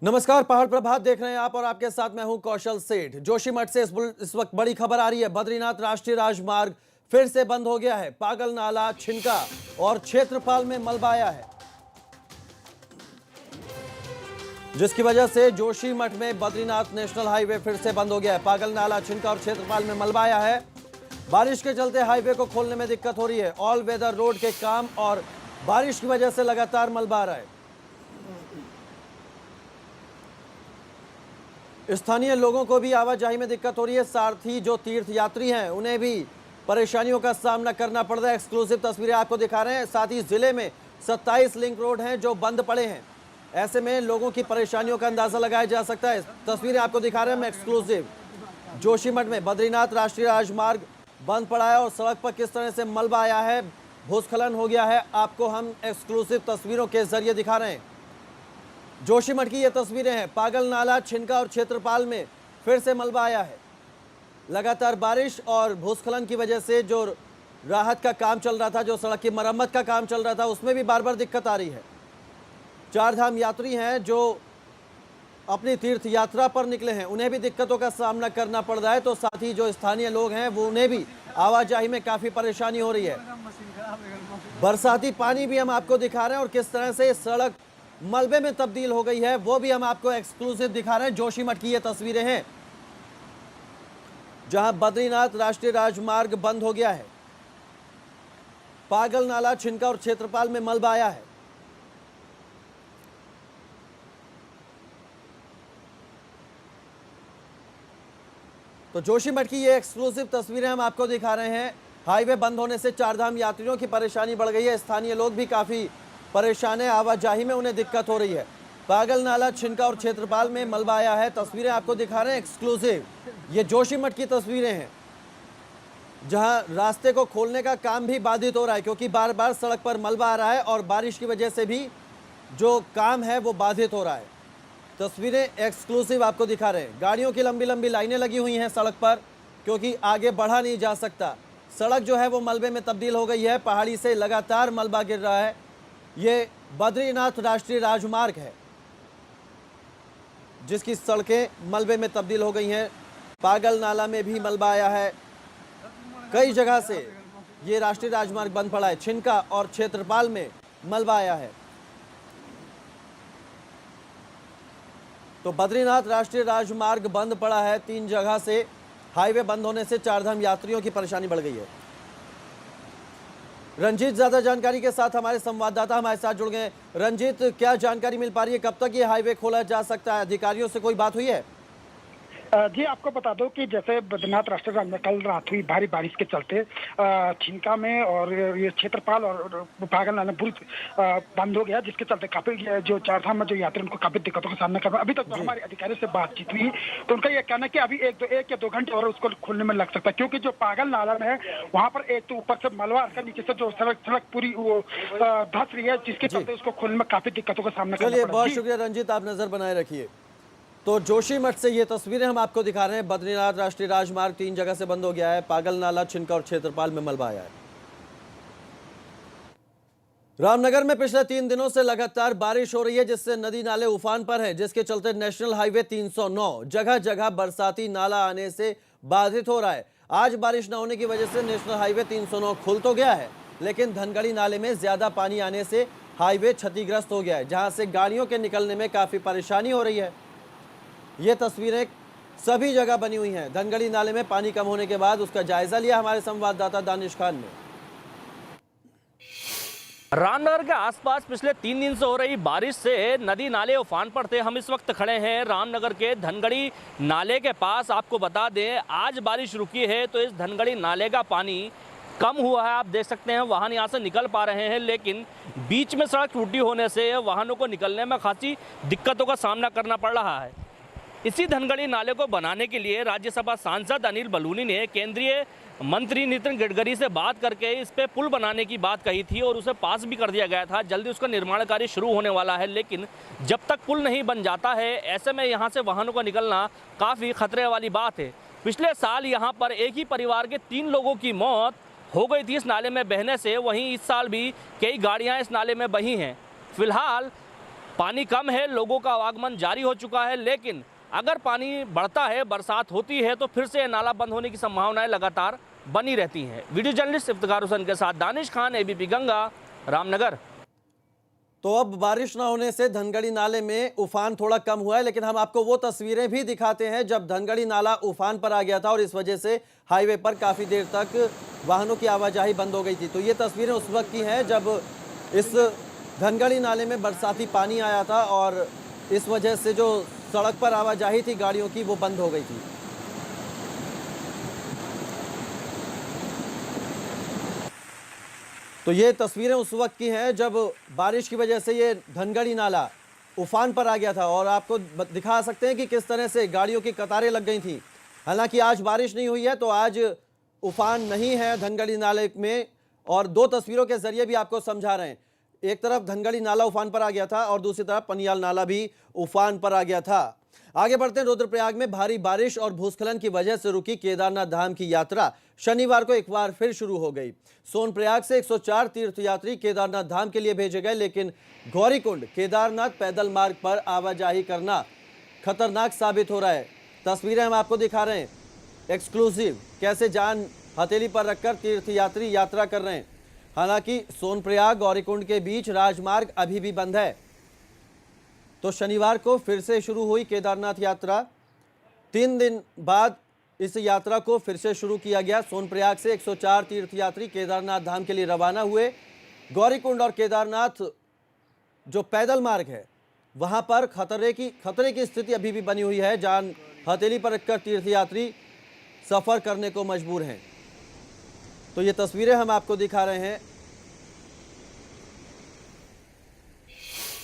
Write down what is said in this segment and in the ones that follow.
नमस्कार, पहाड़ प्रभात देख रहे हैं आप और आपके साथ मैं हूं कौशल सेठ। जोशीमठ से इस वक्त बड़ी खबर आ रही है। बद्रीनाथ राष्ट्रीय राजमार्ग फिर से बंद हो गया है। पागल नाला, छिनका और क्षेत्रपाल में मलबा आया है, जिसकी वजह से जोशीमठ में बद्रीनाथ नेशनल हाईवे फिर से बंद हो गया है। पागल नाला, छिनका और क्षेत्रपाल में मलबा आया है। बारिश के चलते हाईवे को खोलने में दिक्कत हो रही है। ऑल वेदर रोड के काम और बारिश की वजह से लगातार मलबा आ रहा है। स्थानीय लोगों को भी आवाजाही में दिक्कत हो रही है। साथ ही जो तीर्थ यात्री हैं उन्हें भी परेशानियों का सामना करना पड़ रहा है। एक्सक्लूसिव तस्वीरें आपको दिखा रहे हैं। साथ ही जिले में 27 लिंक रोड हैं जो बंद पड़े हैं। ऐसे में लोगों की परेशानियों का अंदाजा लगाया जा सकता है। तस्वीरें आपको दिखा रहे हैं हम एक्सक्लूसिव। जोशीमठ में बद्रीनाथ राष्ट्रीय राजमार्ग बंद पड़ा है और सड़क पर किस तरह से मलबा आया है, भूस्खलन हो गया है, आपको हम एक्सक्लूसिव तस्वीरों के जरिए दिखा रहे हैं। जोशीमठ की ये तस्वीरें हैं। पागल नाला, छिनका और क्षेत्रपाल में फिर से मलबा आया है। लगातार बारिश और भूस्खलन की वजह से जो राहत का काम चल रहा था, जो सड़क की मरम्मत का काम चल रहा था, उसमें भी बार बार दिक्कत आ रही है। चार धाम यात्री हैं जो अपनी तीर्थ यात्रा पर निकले हैं, उन्हें भी दिक्कतों का सामना करना पड़ रहा है। तो साथ ही जो स्थानीय लोग हैं वो उन्हें भी आवाजाही में काफ़ी परेशानी हो रही है। बरसाती पानी भी हम आपको दिखा रहे हैं और किस तरह से सड़क मलबे में तब्दील हो गई है वो भी हम आपको एक्सक्लूसिव दिखा रहे हैं। जोशीमठ की ये तस्वीरें हैं जहां बद्रीनाथ राष्ट्रीय राजमार्ग बंद हो गया है। पागल नाला, छिनका और क्षेत्रपाल में मलबा आया है। तो जोशीमठ की ये एक्सक्लूसिव तस्वीरें हम आपको दिखा रहे हैं। हाईवे बंद होने से चारधाम यात्रियों की परेशानी बढ़ गई है। स्थानीय लोग भी काफी परेशान है, आवाजाही में उन्हें दिक्कत हो रही है। पागल नाला, छिनका और क्षेत्रपाल में मलबा आया है। तस्वीरें आपको दिखा रहे हैं एक्सक्लूसिव। ये जोशीमठ की तस्वीरें हैं जहां रास्ते को खोलने का काम भी बाधित हो रहा है क्योंकि बार बार सड़क पर मलबा आ रहा है और बारिश की वजह से भी जो काम है वो बाधित हो रहा है। तस्वीरें एक्सक्लूसिव आपको दिखा रहे हैं। गाड़ियों की लंबी लंबी लाइनें लगी हुई हैं सड़क पर क्योंकि आगे बढ़ा नहीं जा सकता। सड़क जो है वो मलबे में तब्दील हो गई है। पहाड़ी से लगातार मलबा गिर रहा है। ये बद्रीनाथ राष्ट्रीय राजमार्ग है जिसकी सड़कें मलबे में तब्दील हो गई हैं। पागल नाला में भी मलबा आया है। कई जगह से ये राष्ट्रीय राजमार्ग बंद पड़ा है। छिनका और क्षेत्रपाल में मलबा आया है। तो बद्रीनाथ राष्ट्रीय राजमार्ग बंद पड़ा है 3 जगह से। हाईवे बंद होने से चारधाम यात्रियों की परेशानी बढ़ गई है। रंजीत ज्यादा जानकारी के साथ हमारे संवाददाता हमारे साथ जुड़ गए। रंजीत, क्या जानकारी मिल पा रही है, कब तक ये हाईवे खोला जा सकता है? अधिकारियों से कोई बात हुई है? जी, आपको बता दो कि जैसे बद्रीनाथ राष्ट्रीय राजमार्ग कल रात हुई भारी बारिश के चलते छिनका में और ये क्षेत्रपाल और पागल नाला पुल बंद हो गया, जिसके चलते काफी जो चारधाम में जो यात्री उनको काफी दिक्कतों का सामना करना। अभी तक तो हमारे अधिकारियों से बातचीत हुई तो उनका यह कहना है कि अभी 1 या 2 घंटे और उसको खोलने में लग सकता है क्योंकि जो पागल नाला में है वहाँ पर एक तो ऊपर से मलबा आकर नीचे से जो सड़क पूरी वो धंस रही है, जिसके चलते उसको खोलने में काफी दिक्कतों का सामना करना। चलिए, बहुत शुक्रिया रंजीत, आप नजर बनाए रखिए। तो जोशीमठ से ये तस्वीरें हम आपको दिखा रहे हैं। बद्रीनाथ राष्ट्रीय राजमार्ग 3 जगह से बंद हो गया है। पागल नाला, छिनका और क्षेत्रपाल में मलबा आया है। रामनगर में पिछले 3 दिनों से लगातार बारिश हो रही है जिससे नदी नाले उफान पर है, जिसके चलते नेशनल हाईवे 309 जगह जगह बरसाती नाला आने से बाधित हो रहा है। आज बारिश न होने की वजह से नेशनल हाईवे 309 खुल तो गया है लेकिन धनगढ़ी नाले में ज्यादा पानी आने से हाईवे क्षतिग्रस्त हो गया है, जहां से गाड़ियों के निकलने में काफी परेशानी हो रही है। ये तस्वीरें सभी जगह बनी हुई हैं। धनगढ़ी नाले में पानी कम होने के बाद उसका जायजा लिया हमारे संवाददाता दानिश खान ने। रामनगर के आसपास पिछले 3 दिन से हो रही बारिश से नदी नाले उफान पर थे। हम इस वक्त खड़े हैं रामनगर के धनगढ़ी नाले के पास। आपको बता दें, आज बारिश रुकी है तो इस धनगढ़ी नाले का पानी कम हुआ है। आप देख सकते हैं वाहन यहाँ से निकल पा रहे हैं, लेकिन बीच में सड़क टूटी होने से वाहनों को निकलने में खासी दिक्कतों का सामना करना पड़ रहा है। इसी धनगढ़ी नाले को बनाने के लिए राज्यसभा सांसद अनिल बलूनी ने केंद्रीय मंत्री नितिन गडकरी से बात करके इस पे पुल बनाने की बात कही थी और उसे पास भी कर दिया गया था। जल्दी उसका निर्माण कार्य शुरू होने वाला है, लेकिन जब तक पुल नहीं बन जाता है ऐसे में यहाँ से वाहनों का निकलना काफ़ी खतरे वाली बात है। पिछले साल यहाँ पर एक ही परिवार के 3 लोगों की मौत हो गई थी इस नाले में बहने से। वहीं इस साल भी कई गाड़ियाँ इस नाले में बही हैं। फिलहाल पानी कम है, लोगों का आवागमन जारी हो चुका है, लेकिन अगर पानी बढ़ता है, बरसात होती है तो फिर से ये नाला बंद होने की संभावनाएं लगातार बनी रहती हैं। वीडियो जर्नलिस्ट इफ्तिखार हुसैन के साथ दानिश खान, एबीपी गंगा, रामनगर। तो अब बारिश ना होने से धनगढ़ी नाले में उफान थोड़ा कम हुआ है, लेकिन हम आपको वो तस्वीरें भी दिखाते हैं जब धनगढ़ी नाला उफान पर आ गया था और इस वजह से हाईवे पर काफ़ी देर तक वाहनों की आवाजाही बंद हो गई थी। तो ये तस्वीरें उस वक्त की हैं जब इस धनगढ़ी नाले में बरसाती पानी आया था और इस वजह से जो सड़क पर आवाजाही थी गाड़ियों की वो बंद हो गई थी। तो ये तस्वीरें उस वक्त की हैं जब बारिश की वजह से ये धनगढ़ी नाला उफान पर आ गया था और आपको दिखा सकते हैं कि किस तरह से गाड़ियों की कतारें लग गई थी। हालांकि आज बारिश नहीं हुई है तो आज उफान नहीं है धनगढ़ी नाले में, और दो तस्वीरों के जरिए भी आपको समझा रहे हैं। एक तरफ धनगढ़ी नाला उफान पर आ गया था और दूसरी तरफ पनियाल नाला भी उफान पर आ गया था। आगे बढ़ते हैं। रुद्रप्रयाग में भारी बारिश और भूस्खलन की वजह से रुकी केदारनाथ धाम की यात्रा शनिवार को एक बार फिर शुरू हो गई। सोनप्रयाग से 104 तीर्थयात्री केदारनाथ धाम के लिए भेजे गए, लेकिन गौरीकुंड केदारनाथ पैदल मार्ग पर आवाजाही करना खतरनाक साबित हो रहा है। तस्वीरें हम आपको दिखा रहे हैं एक्सक्लूसिव, कैसे जान हथेली पर रखकर तीर्थयात्री यात्रा कर रहे हैं। हालांकि सोनप्रयाग गौरीकुंड के बीच राजमार्ग अभी भी बंद है। तो शनिवार को फिर से शुरू हुई केदारनाथ यात्रा। 3 दिन बाद इस यात्रा को फिर से शुरू किया गया। सोनप्रयाग से 104 तीर्थयात्री केदारनाथ धाम के लिए रवाना हुए। गौरीकुंड और केदारनाथ जो पैदल मार्ग है वहां पर खतरे की स्थिति अभी भी बनी हुई है। जान हथेली पर रखकर तीर्थयात्री सफर करने को मजबूर हैं। तो ये तस्वीरें हम आपको दिखा रहे हैं।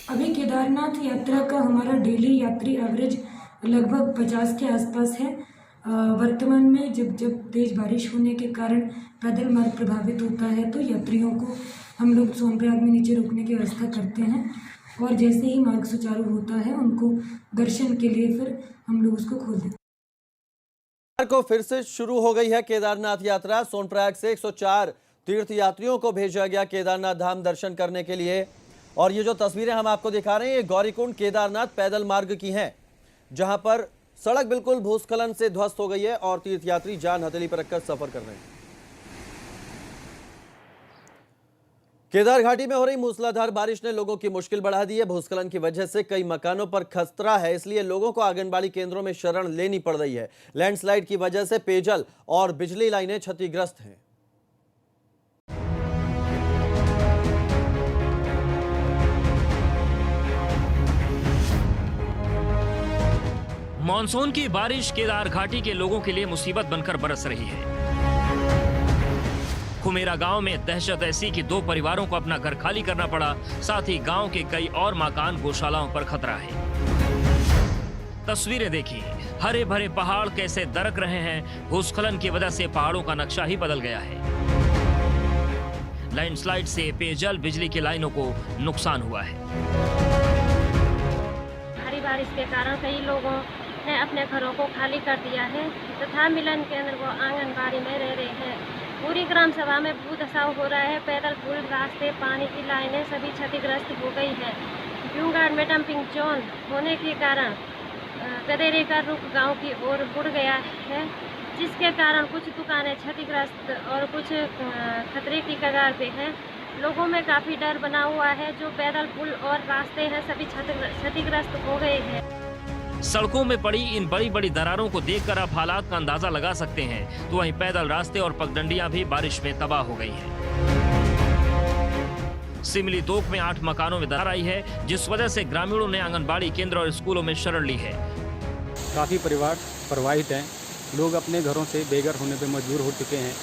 अभी केदारनाथ यात्रा का हमारा डेली यात्री एवरेज लगभग 50 के आसपास है। वर्तमान में जब तेज बारिश होने के कारण पैदल मार्ग प्रभावित होता है तो यात्रियों को हम लोग सोनप्रयाग में नीचे रुकने की व्यवस्था करते हैं और जैसे ही मार्ग सुचारू होता है उनको दर्शन के लिए फिर हम लोग उसको खोल देते हैं। को फिर से शुरू हो गई है केदारनाथ यात्रा। सोनप्रयाग से 104 तीर्थयात्रियों को भेजा गया केदारनाथ धाम दर्शन करने के लिए। और ये जो तस्वीरें हम आपको दिखा रहे हैं ये गौरीकुंड केदारनाथ पैदल मार्ग की हैं, जहां पर सड़क बिल्कुल भूस्खलन से ध्वस्त हो गई है और तीर्थयात्री जान हथेली पर रखकर सफर कर रहे हैं। केदार घाटी में हो रही मूसलाधार बारिश ने लोगों की मुश्किल बढ़ा दी है। भूस्खलन की वजह से कई मकानों पर खतरा है, इसलिए लोगों को आंगनबाड़ी केंद्रों में शरण लेनी पड़ रही है। लैंडस्लाइड की वजह से पेयजल और बिजली लाइनें क्षतिग्रस्त हैं। मॉनसून की बारिश केदार घाटी के लोगों के लिए मुसीबत बनकर बरस रही है। खुमेरा गांव में दहशत ऐसी कि 2 परिवारों को अपना घर खाली करना पड़ा। साथ ही गांव के कई और मकान गौशालाओं पर खतरा है। तस्वीरें देखिए, हरे भरे पहाड़ कैसे दरक रहे हैं। भूस्खलन की वजह से पहाड़ों का नक्शा ही बदल गया है। लैंडस्लाइड से पेयजल बिजली की लाइनों को नुकसान हुआ है। भारी बारिश के कारण कई लोगों ने अपने घरों को खाली कर दिया है तथा मिलन केंद्र व आंगनबाड़ी में रह रहे हैं। पूरी ग्राम सभा में भूधसाव हो रहा है। पैदल पुल, रास्ते, पानी की लाइनें सभी क्षतिग्रस्त हो गई हैं। ब्यूगार्ड में डंपिंग जोन होने के कारण कदेरे का रुख गांव की ओर मुड़ गया है, जिसके कारण कुछ दुकानें क्षतिग्रस्त और कुछ खतरे की कगार पे हैं। लोगों में काफ़ी डर बना हुआ है। जो पैदल पुल और रास्ते हैं सभी क्षतिग्रस्त हो गए हैं। सड़कों में पड़ी इन बड़ी बड़ी दरारों को देखकर आप हालात का अंदाजा लगा सकते हैं। तो वहीं पैदल रास्ते और पगडंडियां भी बारिश में तबाह हो गई हैं। सिमली तोक में 8 मकानों में दरार आई है, जिस वजह से ग्रामीणों ने आंगनबाड़ी केंद्र और स्कूलों में शरण ली है। काफ़ी परिवार प्रभावित हैं। लोग अपने घरों से बेघर होने पर मजबूर हो चुके हैं।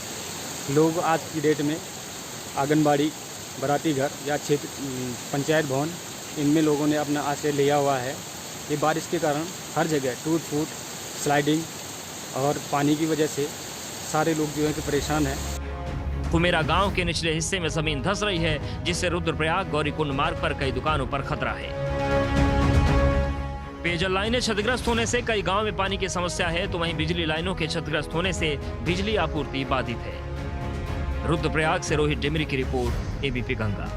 लोग आज की डेट में आंगनबाड़ी, बराती घर या क्षेत्र पंचायत भवन, इनमें लोगों ने अपना आश्रय लिया हुआ है। ये बारिश के कारण हर जगह टूट फूट, स्लाइडिंग और पानी की वजह से सारे लोग जो है कि परेशान हैं। खुमेरा गांव के निचले हिस्से में जमीन धंस रही है, जिससे रुद्रप्रयाग गौरीकुंड मार्ग पर कई दुकानों पर खतरा है। पेयजल लाइनें क्षतिग्रस्त होने से कई गांव में पानी की समस्या है, तो वहीं बिजली लाइनों के क्षतिग्रस्त होने से बिजली आपूर्ति बाधित है। रुद्रप्रयाग से रोहित डिमरी की रिपोर्ट, एबीपी गंगा।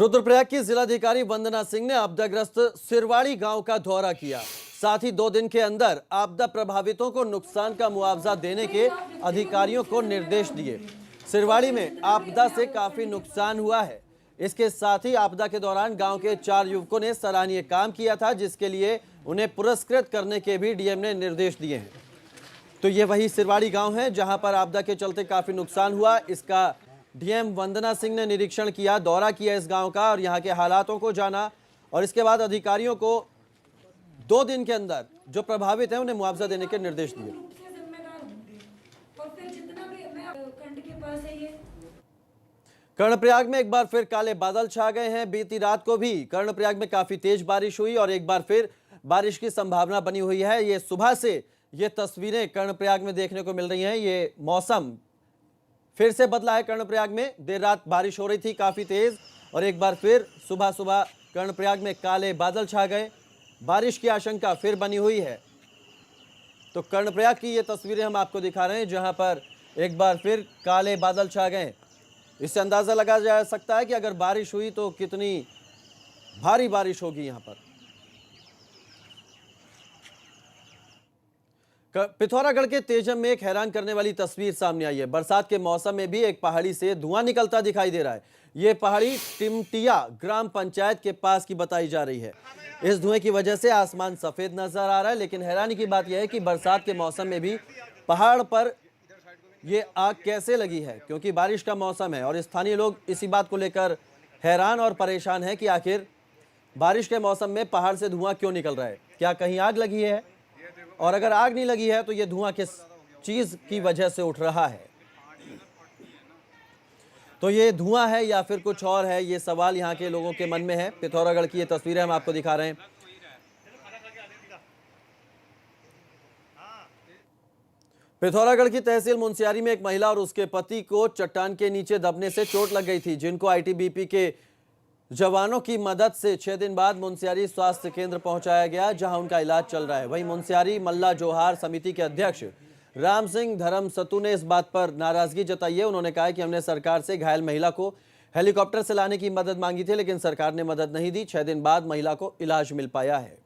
रुद्रप्रयाग की जिलाधिकारी वंदना सिंह ने आपदाग्रस्त सिरवाड़ी गांव का दौरा किया। साथ ही 2 दिन के अंदर आपदा प्रभावितों को नुकसान का मुआवजा देने के अधिकारियों को निर्देश दिए। सिरवाड़ी में आपदा से काफी नुकसान हुआ है। इसके साथ ही आपदा के दौरान गांव के 4 युवकों ने सराहनीय काम किया था, जिसके लिए उन्हें पुरस्कृत करने के भी डीएम ने निर्देश दिए हैं। तो ये वही सिरवाड़ी गांव है जहां पर आपदा के चलते काफी नुकसान हुआ। इसका डीएम वंदना सिंह ने निरीक्षण किया, दौरा किया इस गांव का और यहां के हालातों को जाना और इसके बाद अधिकारियों को 2 दिन के अंदर जो प्रभावित हैं उन्हें मुआवजा देने के निर्देश दिए। कर्णप्रयाग में एक बार फिर काले बादल छा गए हैं। बीती रात को भी कर्णप्रयाग में काफी तेज बारिश हुई और एक बार फिर बारिश की संभावना बनी हुई है। ये सुबह से ये तस्वीरें कर्णप्रयाग में देखने को मिल रही हैं। ये मौसम फिर से बदला है। कर्णप्रयाग में देर रात बारिश हो रही थी काफी तेज और एक बार फिर सुबह सुबह कर्णप्रयाग में काले बादल छा गए। बारिश की आशंका फिर बनी हुई है। तो कर्णप्रयाग की ये तस्वीरें हम आपको दिखा रहे हैं जहां पर एक बार फिर काले बादल छा गए। इससे अंदाजा लगाया जा सकता है कि अगर बारिश हुई तो कितनी भारी बारिश होगी। यहां पर पिथौरागढ़ के तेजम में एक हैरान करने वाली तस्वीर सामने आई है। बरसात के मौसम में भी एक पहाड़ी से धुआं निकलता दिखाई दे रहा है। ये पहाड़ी टिमटिया ग्राम पंचायत के पास की बताई जा रही है। इस धुएं की वजह से आसमान सफेद नजर आ रहा है, लेकिन हैरानी की बात यह है कि बरसात के मौसम में भी पहाड़ पर ये आग कैसे लगी है, क्योंकि बारिश का मौसम है और स्थानीय लोग इसी बात को लेकर हैरान और परेशान है कि आखिर बारिश के मौसम में पहाड़ से धुआं क्यों निकल रहा है। क्या कहीं आग लगी है, और अगर आग नहीं लगी है तो ये धुआं किस चीज की वजह से उठ रहा है। तो ये धुआं है या फिर कुछ और है, ये सवाल यहाँ के लोगों के मन में है। पिथौरागढ़ की ये तस्वीरें हम आपको दिखा रहे हैं। पिथौरागढ़ की तहसील मुंशियारी में एक महिला और उसके पति को चट्टान के नीचे दबने से चोट लग गई थी, जिनको आईटीबीपी के जवानों की मदद से 6 दिन बाद मुंशियारी स्वास्थ्य केंद्र पहुंचाया गया, जहां उनका इलाज चल रहा है। वहीं मुंशियारी मल्ला जोहार समिति के अध्यक्ष राम सिंह धर्म सतु ने इस बात पर नाराजगी जताई है। उन्होंने कहा कि हमने सरकार से घायल महिला को हेलीकॉप्टर से लाने की मदद मांगी थी, लेकिन सरकार ने मदद नहीं दी। 6 दिन बाद महिला को इलाज मिल पाया है।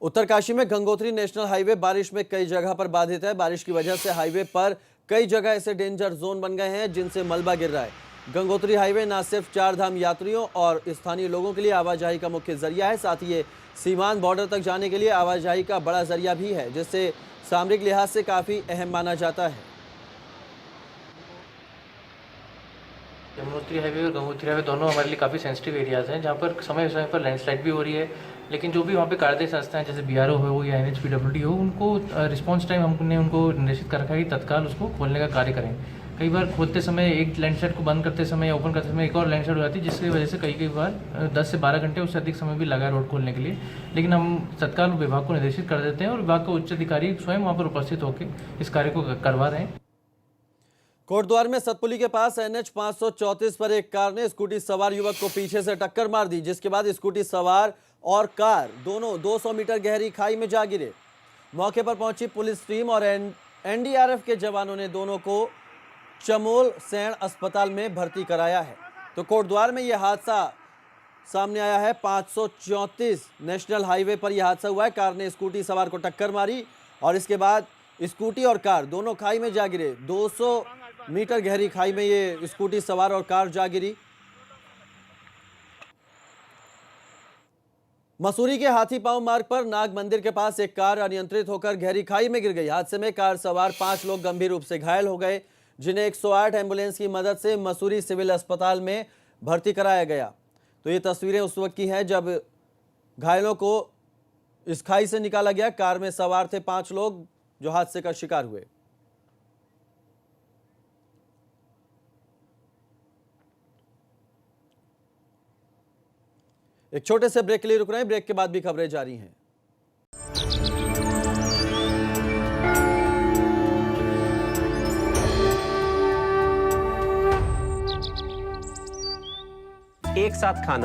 उत्तरकाशी में गंगोत्री नेशनल हाईवे बारिश में कई जगह पर बाधित है। बारिश की वजह से हाईवे पर कई जगह ऐसे डेंजर जोन बन गए हैं जिनसे मलबा गिर रहा है। गंगोत्री हाईवे न सिर्फ 4 धाम यात्रियों और स्थानीय लोगों के लिए आवाजाही का मुख्य जरिया है, साथ ही ये सीमांत बॉर्डर तक जाने के लिए आवाजाही का बड़ा जरिया भी है, जिससे सामरिक लिहाज से काफी अहम माना जाता है। यमुनोत्री हाईवे और गंगोत्री हाईवे दोनों हमारे लिए काफ़ी सेंसिटिव एरियाज़ हैं, जहाँ पर समय समय पर लैंडस्लाइड भी हो रही है। लेकिन जो भी वहाँ पे कार्यदायी संस्थाएं जैसे बीआरओ हो या एनएचपीडब्ल्यूडी हो, उनको रिस्पांस टाइम हमने उनको निर्देशित कर रखा है कि तत्काल उसको खोलने का कार्य करें। कई बार खोलते समय एक लैंडस्लाइड को बंद करते समय या ओपन करते समय एक और लैंडस्लाइड हो जाती है, जिसकी वजह से कई बार 10 से 12 घंटे उससे अधिक समय भी लगा रोड खोलने के लिए। लेकिन हम तत्काल विभाग को निर्देशित कर देते हैं और विभाग के उच्च अधिकारी स्वयं वहाँ पर उपस्थित होकर इस कार्य को करवा रहे हैं। कोटद्वार में सतपुली के पास NH 534 पर एक कार ने स्कूटी सवार युवक को पीछे से टक्कर मार दी, जिसके बाद स्कूटी सवार और कार दोनों 200 मीटर गहरी खाई में जा गिरे। मौके पर पहुंची पुलिस टीम और NDRF के जवानों ने दोनों को चमोल सैण अस्पताल में भर्ती कराया है। तो कोटद्वार में यह हादसा सामने आया है। 534 नेशनल हाईवे पर यह हादसा हुआ है। कार ने स्कूटी सवार को टक्कर मारी और इसके बाद स्कूटी और कार दोनों खाई में जा गिरे। 200 मीटर गहरी खाई में ये स्कूटी सवार और कार जा गिरी। मसूरी के हाथीपांव मार्ग पर नाग मंदिर के पास एक कार अनियंत्रित होकर गहरी खाई में गिर गई। हादसे में कार सवार 5 लोग गंभीर रूप से घायल हो गए, जिन्हें 108 एम्बुलेंस की मदद से मसूरी सिविल अस्पताल में भर्ती कराया गया। तो ये तस्वीरें उस वक्त की हैं जब घायलों को इस खाई से निकाला गया। कार में सवार थे 5 लोग जो हादसे का शिकार हुए। एक छोटे से ब्रेक के लिए रुक रहे हैं, ब्रेक के बाद भी खबरें जारी हैं। एक साथ खाना